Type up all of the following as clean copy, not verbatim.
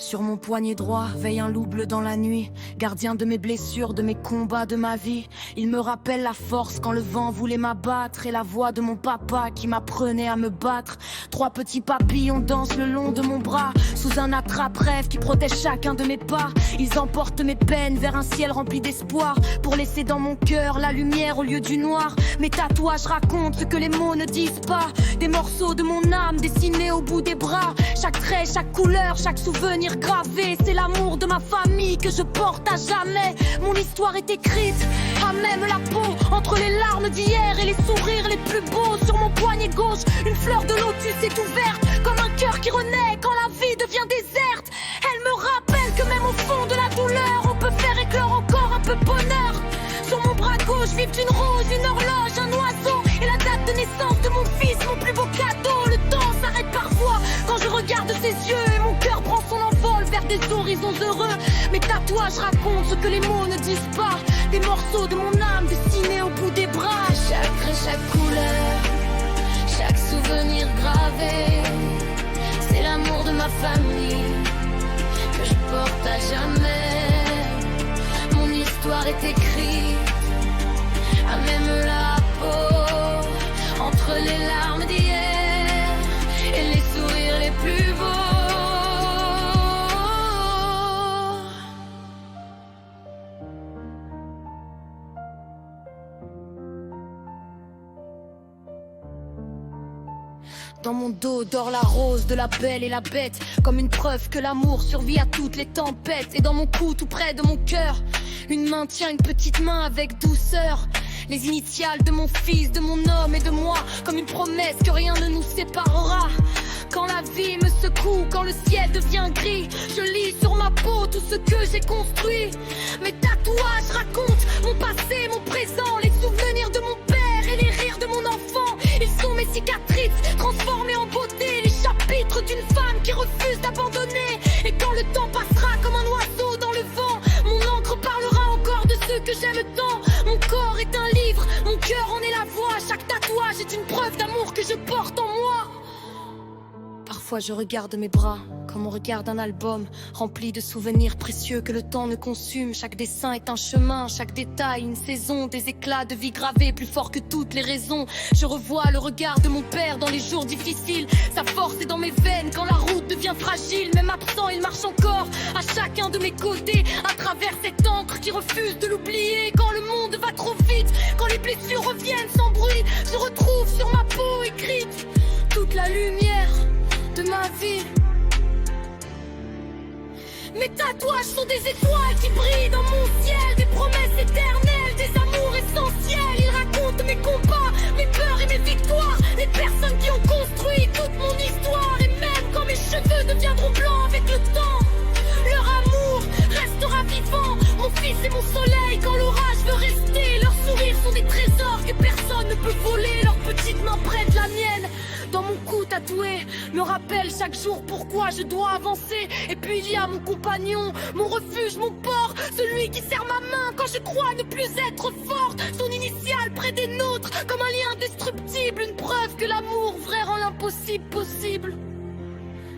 Sur mon poignet droit veille un loup bleu dans la nuit, gardien de mes blessures, de mes combats, de ma vie. Il me rappelle la force quand le vent voulait m'abattre, et la voix de mon papa qui m'apprenait à me battre. 3 petits papillons dansent le long de mon bras, sous un attrape-rêve qui protège chacun de mes pas. Ils emportent mes peines vers un ciel rempli d'espoir, pour laisser dans mon cœur la lumière au lieu du noir. Mes tatouages racontent ce que les mots ne disent pas, des morceaux de mon âme dessinés au bout des bras. Chaque trait, chaque couleur, chaque souvenir gravé, c'est l'amour de ma famille que je porte à jamais. Mon histoire est écrite à même la peau, entre les larmes d'hier et les sourires les plus beaux. Sur mon poignet gauche, une fleur de lotus est ouverte, comme un cœur qui renaît quand la vie devient déserte. Elle me rappelle que même au fond de la douleur, on peut faire éclore encore un peu de bonheur. Sur mon bras gauche vivent une rose, une horloge, un oiseau et la date de naissance de mon fils, mon plus beau cadeau. Le temps s'arrête parfois quand je regarde ses yeux, et mon cœur prend son envol vers des horizons heureux. Mes tatouages racontent ce que les mots ne disent pas, des morceaux de mon âme dessinés au bout des bras. Chaque trait, chaque couleur, chaque souvenir gravé, c'est l'amour de ma famille que je porte à jamais. Mon histoire est écrite à même la peau, entre les larmes d'hier et les sourires les plus beaux. Dans mon dos dort la rose de la belle et la bête, comme une preuve que l'amour survit à toutes les tempêtes. Et dans mon cou, tout près de mon cœur, une main tient une petite main avec douceur. Les initiales de mon fils, de mon homme et de moi, comme une promesse que rien ne nous séparera. Quand la vie me secoue, quand le ciel devient gris, je lis sur ma peau tout ce que j'ai construit. Mes tatouages racontent mon passé, mon présent, les souvenirs de mon père et les rires de mon enfant. Ils sont mes cicatrices, transformées en beauté, les chapitres d'une femme qui refuse d'abandonner. Et quand le temps passera comme un oiseau dans le vent, mon encre parlera encore de ceux que j'aime tant. Mon corps est un livre, mon cœur en est la voix. Chaque tatouage est une preuve d'amour que je porte en moi. Parfois je regarde mes bras comme on regarde un album rempli de souvenirs précieux que le temps ne consume. Chaque dessin est un chemin, chaque détail une saison, des éclats de vie gravés plus forts que toutes les raisons. Je revois le regard de mon père dans les jours difficiles, sa force est dans mes veines quand la route devient fragile. Même absent il marche encore à chacun de mes côtés, à travers cette encre qui refuse de l'oublier. Quand le monde va trop vite, quand les blessures reviennent sans bruit, je retrouve sur ma peau écrite toute la lumière de ma vie. Mes tatouages sont des étoiles qui brillent dans mon ciel, des promesses éternelles, des amours essentiels. Ils racontent mes combats, mes peurs et mes victoires, les personnes qui ont construit toute mon histoire. Et même quand mes cheveux deviendront blancs avec le temps, leur amour restera vivant. Mon fils est mon soleil quand l'orage veut rester. Leurs sourires sont des trésors que personne ne peut voler. Leurs petites mains près de la mienne, dans mon cou tatoué, me rappelle chaque jour pourquoi je dois avancer. Et puis il y a mon compagnon, mon refuge, mon port, celui qui serre ma main quand je crois ne plus être forte. Son initiale près des nôtres, comme un lien indestructible, une preuve que l'amour vrai rend l'impossible possible.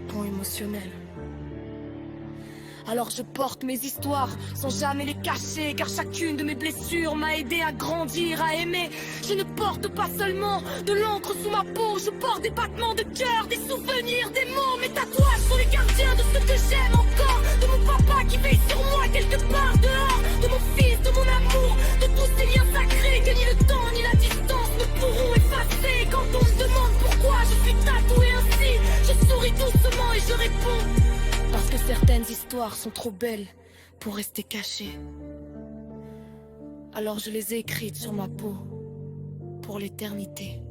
Pont émotionnel. Alors je porte mes histoires sans jamais les cacher, car chacune de mes blessures m'a aidé à grandir, à aimer. Je ne porte pas seulement de l'encre sous ma peau, je porte des battements de cœur, des souvenirs, des mots. Mes tatouages sont les gardiens de ce que j'aime encore, de mon papa qui veille sur moi quelque part dehors, de mon fils, de mon amour, de tous ces liens sacrés que ni le temps ni la distance ne pourront effacer. Quand on me demande pourquoi je suis tatoué ainsi, je souris doucement et je réponds: parce que certaines histoires sont trop belles pour rester cachées. Alors je les ai écrites sur ma peau pour l'éternité.